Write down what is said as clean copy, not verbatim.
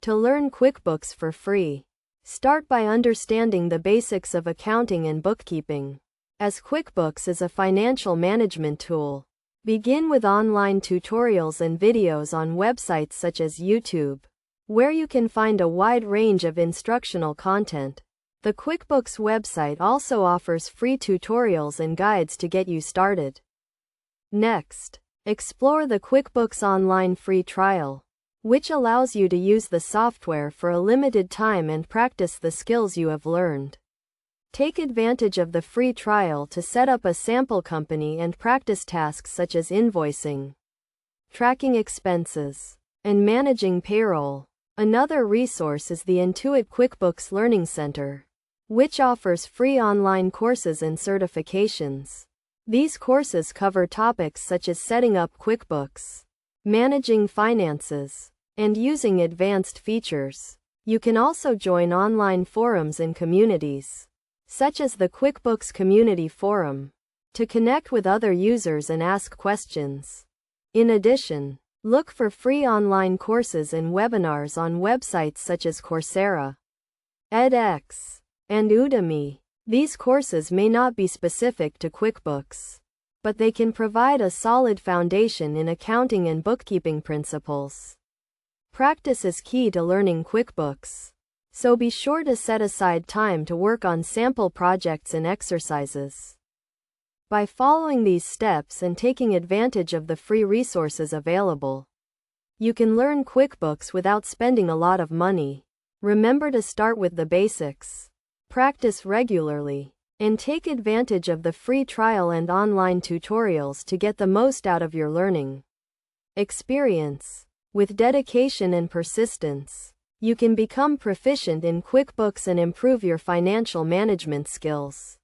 To learn QuickBooks for free, start by understanding the basics of accounting and bookkeeping. As QuickBooks is a financial management tool, begin with online tutorials and videos on websites such as YouTube, where you can find a wide range of instructional content. The QuickBooks website also offers free tutorials and guides to get you started. Next, explore the QuickBooks Online free trial, which allows you to use the software for a limited time and practice the skills you have learned. Take advantage of the free trial to set up a sample company and practice tasks such as invoicing, tracking expenses, and managing payroll. Another resource is the Intuit QuickBooks Learning Center, which offers free online courses and certifications. These courses cover topics such as setting up QuickBooks, managing finances, and using advanced features. You can also join online forums and communities, such as the QuickBooks Community Forum, to connect with other users and ask questions. In addition, look for free online courses and webinars on websites such as Coursera, edX, and Udemy. These courses may not be specific to QuickBooks, but they can provide a solid foundation in accounting and bookkeeping principles. Practice is key to learning QuickBooks, so be sure to set aside time to work on sample projects and exercises. By following these steps and taking advantage of the free resources available, you can learn QuickBooks without spending a lot of money. Remember to start with the basics, practice regularly, and take advantage of the free trial and online tutorials to get the most out of your learning experience. With dedication and persistence, you can become proficient in QuickBooks and improve your financial management skills.